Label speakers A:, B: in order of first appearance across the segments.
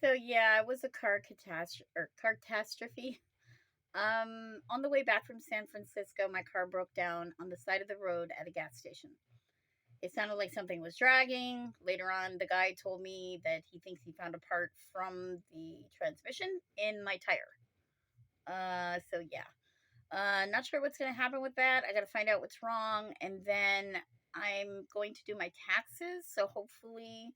A: So yeah, it was a catastrophe. On the way back from San Francisco, my car broke down on the side of the road at a gas station. It sounded like something was dragging. Later on, the guy told me that he thinks he found a part from the transmission in my tire. So yeah, not sure what's gonna happen with that. I gotta find out what's wrong, and then I'm going to do my taxes. So hopefully,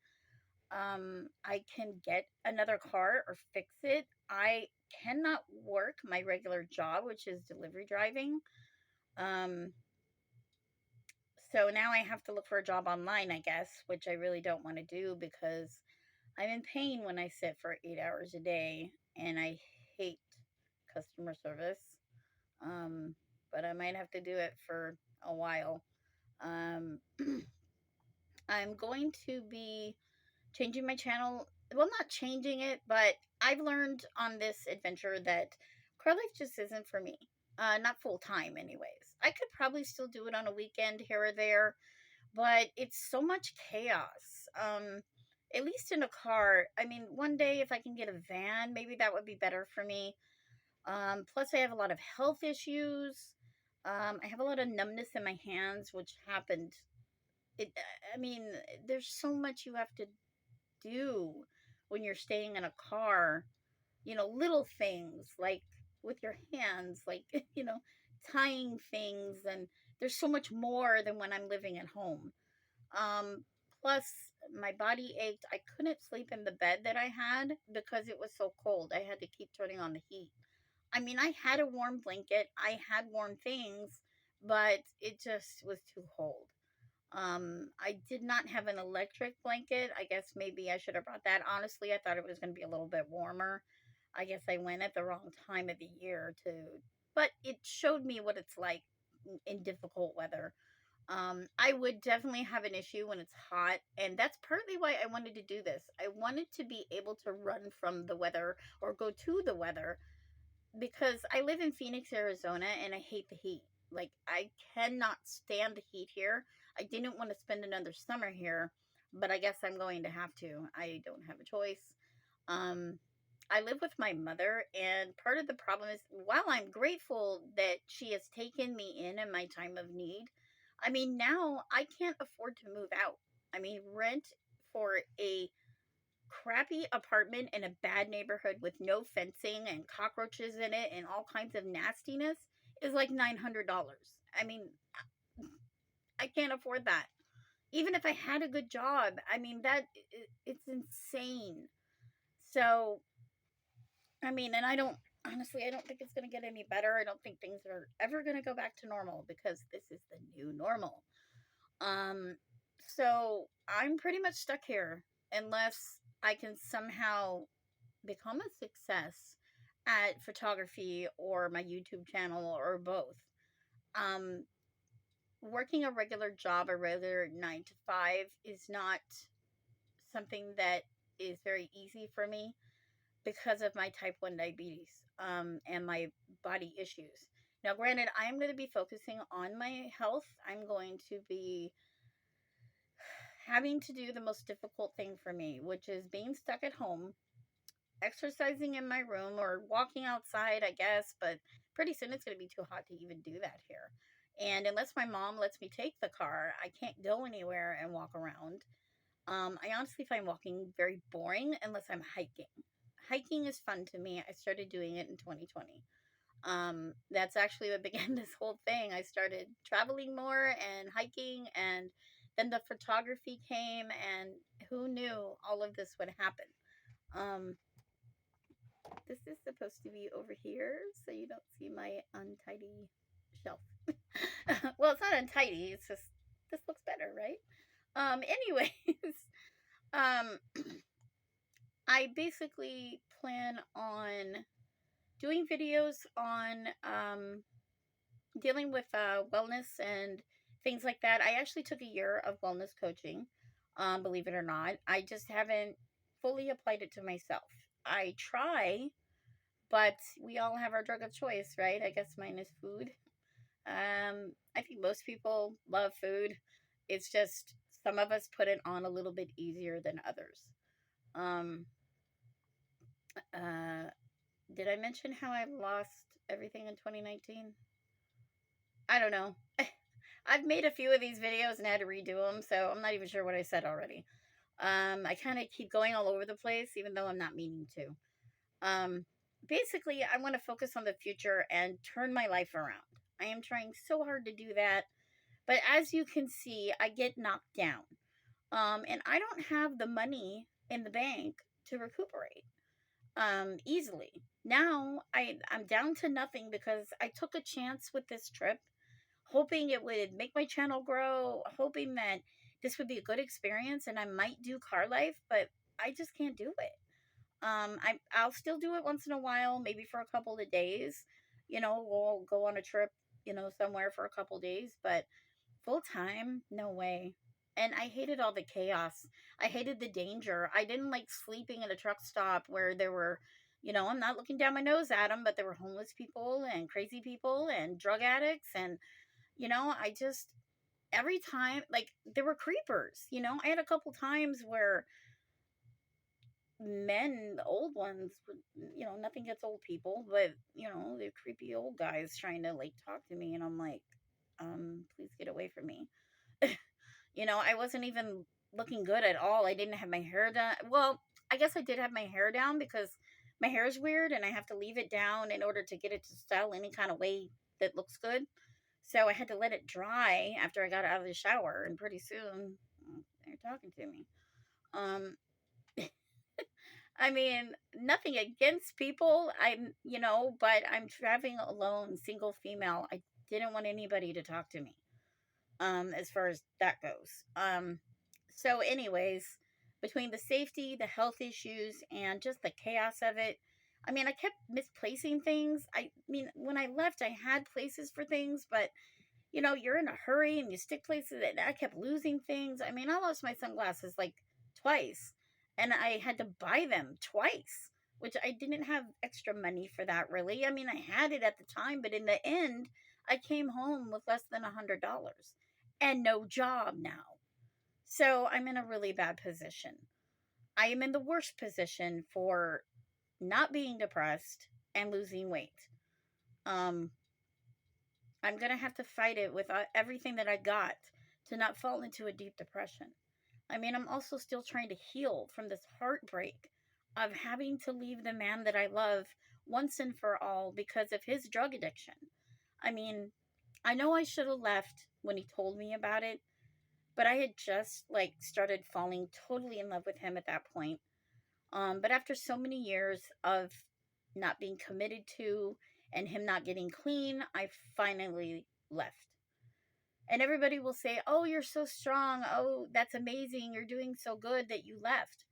A: I can get another car or fix it. I cannot work my regular job, which is delivery driving. Um, so now I have to look for a job online, I guess, which I really don't want to do because I'm in pain when I sit for 8 hours a day and I hate customer service. Um, but I might have to do it for a while. Um, I'm going to be changing my channel. Well, not changing it, but I've learned on this adventure that car life just isn't for me. Not full time, anyways. I could probably still do it on a weekend here or there, but it's so much chaos. At least in a car. I mean, one day if I can get a van, maybe that would be better for me. Plus, I have a lot of health issues. I have a lot of numbness in my hands, which happened. It, I mean, there's so much you have to do when you're staying in a car. Little things like with your hands, like, tying things. And there's so much more than when I'm living at home. Um, Plus, my body ached. I couldn't sleep in the bed that I had because it was so cold. I had to keep turning on the heat. I mean, I had a warm blanket, I had warm things, but it just was too cold. I did not have an electric blanket. I guess maybe I should have brought that. Honestly, I thought it was going to be a little bit warmer. I guess I went at the wrong time of the year to, but it showed me what it's like in difficult weather. I would definitely have an issue when it's hot, and that's partly why I wanted to do this. I wanted to be able to run from the weather or go to the weather because I live in Phoenix, Arizona, and I hate the heat. Like, I cannot stand the heat here. I didn't want to spend another summer here, but I guess I'm going to have to. I don't have a choice. Um, I live with my mother, and part of the problem is while I'm grateful that she has taken me in my time of need, I mean, now I can't afford to move out. I mean, rent for a crappy apartment in a bad neighborhood with no fencing and cockroaches in it and all kinds of nastiness is like $900. I mean, I can't afford that. Even if I had a good job, I mean it's insane. So, I mean, and I don't honestly, I don't think it's going to get any better. I don't think things are ever going to go back to normal because this is the new normal. Um so I'm pretty much stuck here unless I can somehow become a success at photography or my YouTube channel or both. Um, Working a regular job, a regular 9 to 5, is not something that is very easy for me because of my type 1 diabetes and my body issues. Now, granted, I am going to be focusing on my health. I'm going to be having to do the most difficult thing for me, which is being stuck at home exercising in my room or walking outside, I guess, but pretty soon it's going to be too hot to even do that here. And unless my mom lets me take the car, I can't go anywhere and walk around. I honestly find walking very boring unless I'm hiking. Hiking is fun to me. I started doing it in 2020. That's actually what began this whole thing. I started traveling more and hiking, and then the photography came, and who knew all of this would happen? Um, this is supposed to be over here so you don't see my untidy shelf. Well, it's not untidy, it's just this looks better, right? Anyways, um I basically plan on doing videos on dealing with wellness and things like that. I actually took a year of wellness coaching, believe it or not. I just haven't fully applied it to myself. I try, but we all have our drug of choice, right? I guess mine is food. I think most people love food. It's just some of us put it on a little bit easier than others. Um, Uh, did I mention how I lost everything in 2019? I don't know. I've made a few of these videos and had to redo them, so I'm not even sure what I said already. I kind of keep going all over the place, even though I'm not meaning to. Um, Basically, I want to focus on the future and turn my life around. I am trying so hard to do that, but as you can see, I get knocked down. And I don't have the money in the bank to recuperate easily. Now I'm down to nothing because I took a chance with this trip, hoping it would make my channel grow, hoping that this would be a good experience and I might do car life, but I just can't do it. I'll still do it once in a while, maybe for a couple of days. We'll go on a trip, somewhere for a couple days, but full time, no way. And I hated all the chaos. I hated the danger. I didn't like sleeping at a truck stop where there were, I'm not looking down my nose at them, but there were homeless people and crazy people and drug addicts. And, I just, every time, like, there were creepers. I had a couple times where men, the old ones, nothing gets old people, but, the creepy old guys trying to, like, talk to me. And I'm like, please get away from me. I wasn't even looking good at all. I didn't have my hair done. Well, I guess I did have my hair down because my hair is weird and I have to leave it down in order to get it to style any kind of way that looks good. So I had to let it dry after I got out of the shower, and pretty soon they're talking to me. Um, I mean, nothing against people. But I'm traveling alone, single female. I didn't want anybody to talk to me. As far as that goes. So, anyways, between the safety, the health issues, and just the chaos of it, I mean, I kept misplacing things. I mean, when I left, I had places for things, but you're in a hurry and you stick places, and I kept losing things. I mean, I lost my sunglasses like twice, and I had to buy them twice, which I didn't have extra money for that really. I mean, I had it at the time, but in the end, I came home with less than $100 and no job now. So I'm in a really bad position. I am in the worst position for not being depressed and losing weight. Um, I'm going to have to fight it with everything that I got to not fall into a deep depression. I mean, I'm also still trying to heal from this heartbreak of having to leave the man that I love once and for all because of his drug addiction. I mean, I know I should have left when he told me about it, but I had just like started falling totally in love with him at that point. But after so many years of not being committed to and him not getting clean, I finally left. And everybody will say, "Oh, you're so strong. Oh, that's amazing. You're doing so good that you left."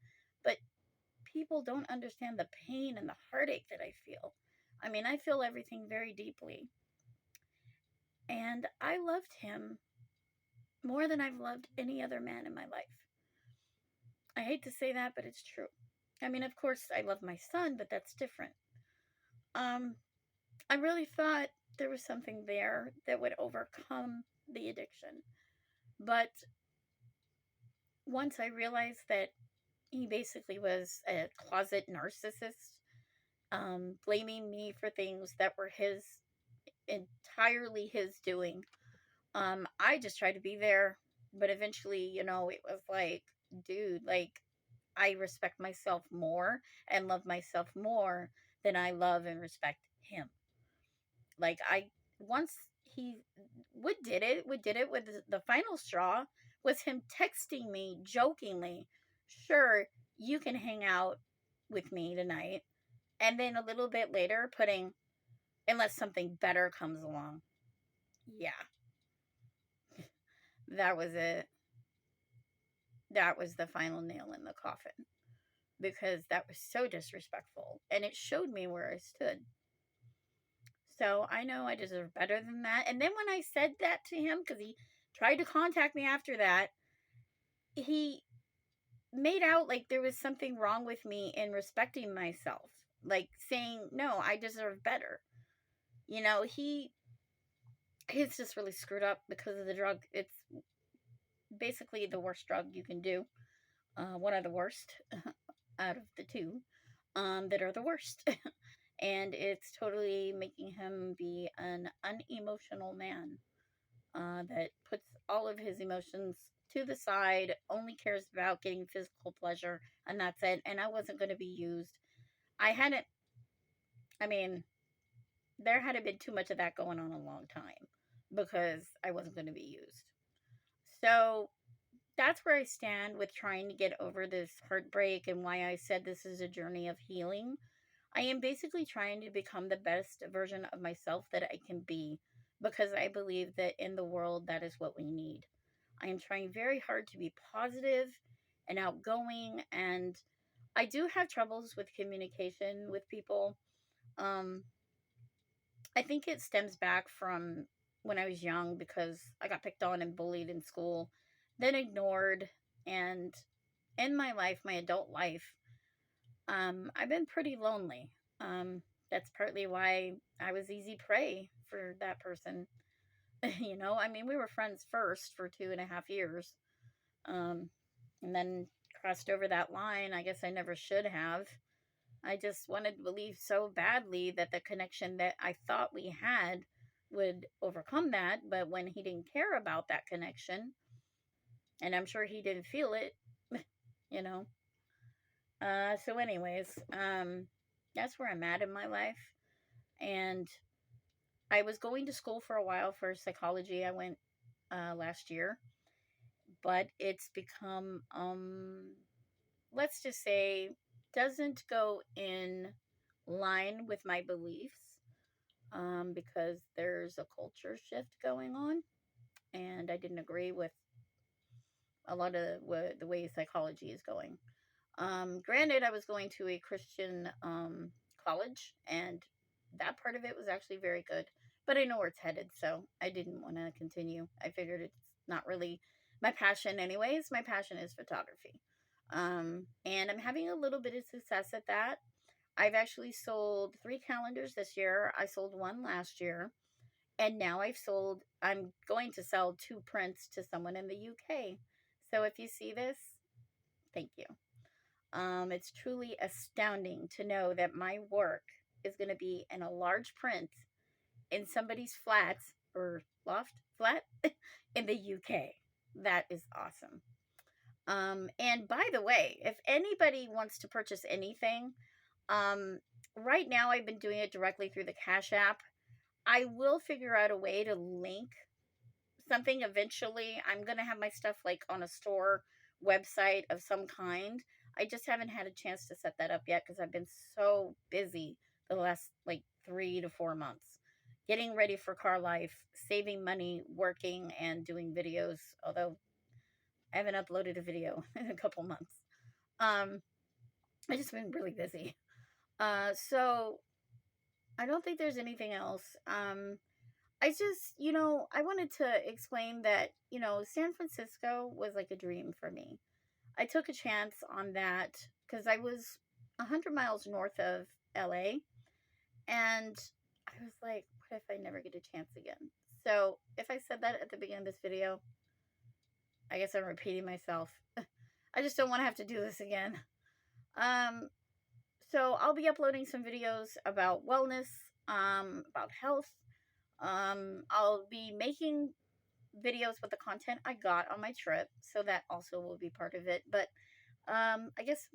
A: But people don't understand the pain and the heartache that I feel. I mean, I feel everything very deeply. And I loved him more than I've loved any other man in my life. I hate to say that, but it's true. I mean, of course, I love my son, but that's different. Um, I really thought there was something there that would overcome the addiction. But once I realized that he basically was a closet narcissist, blaming me for things that were entirely his doing, I just tried to be there. But eventually, it was like, dude, like, I respect myself more and love myself more than I love and respect him. Like, I once he would did it with the final straw was him texting me jokingly, "Sure, you can hang out with me tonight." And then a little bit later putting, "Unless something better comes along." Yeah, that was it. That was the final nail in the coffin because that was so disrespectful and it showed me where I stood. So I know I deserve better than that. And then when I said that to him, because he tried to contact me after that, he made out like there was something wrong with me in respecting myself, like saying, no, I deserve better. He's just really screwed up because of the drug. It's basically the worst drug you can do. One of the worst out of the two. that are the worst. And it's totally making him be an unemotional man that puts all of his emotions to the side, only cares about getting physical pleasure, and that's it. And I wasn't going to be used. I hadn't, I mean, there hadn't been too much of that going on a long time because I wasn't going to be used. So that's where I stand with trying to get over this heartbreak and why I said this is a journey of healing. I am basically trying to become the best version of myself that I can be because I believe that in the world that is what we need. I am trying very hard to be positive and outgoing, and I do have troubles with communication with people. Um, I think it stems back from when I was young because I got picked on and bullied in school, then ignored, and in my life, my adult life, I've been pretty lonely. That's partly why I was easy prey for that person. I mean, we were friends first for 2.5 years, um, and then crossed over that line. I guess I never should have. I just wanted to believe so badly that the connection that I thought we had would overcome that. But when he didn't care about that connection, and I'm sure he didn't feel it, you know. So, anyways, that's where I'm at in my life. And I was going to school for a while for psychology. I went last year, but it's become, let's just say, doesn't go in line with my beliefs because there's a culture shift going on, and I didn't agree with a lot of the way psychology is going. Granted, I was going to a Christian college, and that part of it was actually very good. But I know where it's headed, so I didn't want to continue. I figured it's not really my passion, anyways. My passion is photography. And I'm having a little bit of success at that. I've actually sold 3 calendars this year. I sold one last year. And now I'm going to sell 2 prints to someone in the UK. So if you see this, thank you. It's truly astounding to know that my work is going to be in a large print in somebody's flat or loft flat in the UK. That is awesome. And by the way, if anybody wants to purchase anything, right now I've been doing it directly through the Cash App. I will figure out a way to link something eventually. I'm going to have my stuff like on a store website of some kind. I just haven't had a chance to set that up yet because I've been so busy the last like 3 to 4 months getting ready for car life, saving money, working, and doing videos. Although I haven't uploaded a video in a couple months. I just been really busy. So I don't think there's anything else. I just, I wanted to explain that, San Francisco was like a dream for me. I took a chance on that because I was 100 miles north of LA, and I was like, what if I never get a chance again? So if I said that at the beginning of this video, I guess I'm repeating myself. I just don't want to have to do this again. So I'll be uploading some videos about wellness, about health. I'll be making videos with the content I got on my trip, so that also will be part of it. But I guess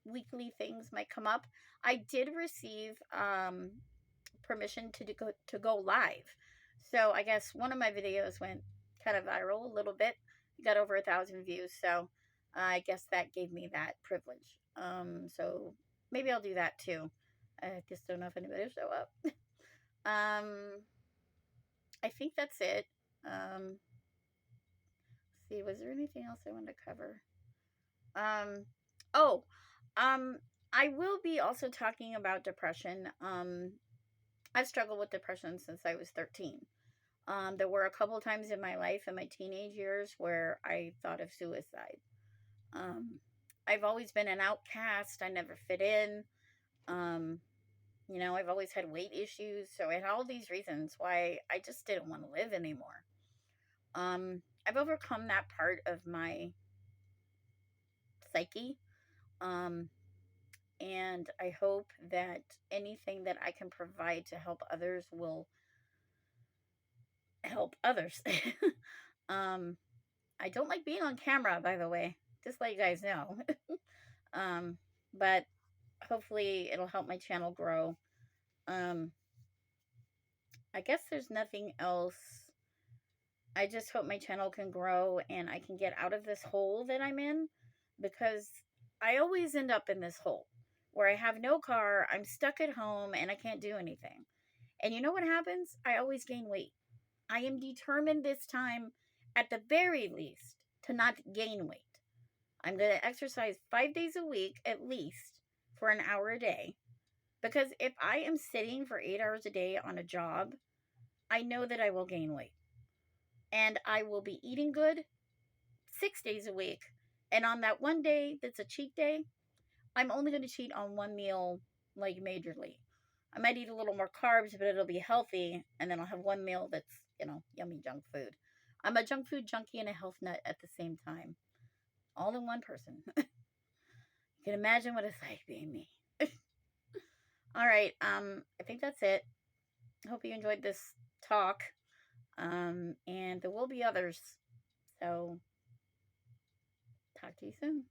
A: weekly things might come up. I did receive permission to go live, so I guess one of my videos went kind of viral a little bit. It got over 1,000 views, so I guess that gave me that privilege. So maybe I'll do that too. I just don't know if anybody will show up. I think that's it. See, was there anything else I wanted to cover? Um, oh, I will be also talking about depression. I've struggled with depression since I was 13. There were a couple times in my life in my teenage years where I thought of suicide. I've always been an outcast. I never fit in. I've always had weight issues. So I had all these reasons why I just didn't want to live anymore. I've overcome that part of my psyche. And and I hope that anything that I can provide to help others will help others. um, I don't like being on camera, by the way, just let you guys know. um, but hopefully it'll help my channel grow. Um, I guess there's nothing else. I just hope my channel can grow and I can get out of this hole that I'm in, because I always end up in this hole where I have no car, I'm stuck at home, and I can't do anything. And you know what happens? I always gain weight. I am determined this time, at the very least, to not gain weight. I'm going to exercise 5 days a week at least for an hour a day. Because if I am sitting for 8 hours a day on a job, I know that I will gain weight. And I will be eating good 6 days a week. And on that one day that's a cheat day, I'm only going to cheat on one meal, like majorly. I might eat a little more carbs, but it'll be healthy. And then I'll have one meal that's, yummy junk food. I'm a junk food junkie and a health nut at the same time. All in one person. You can imagine what it's like being me. All right. I think that's it. Hope you enjoyed this talk. And there will be others. So talk to you soon.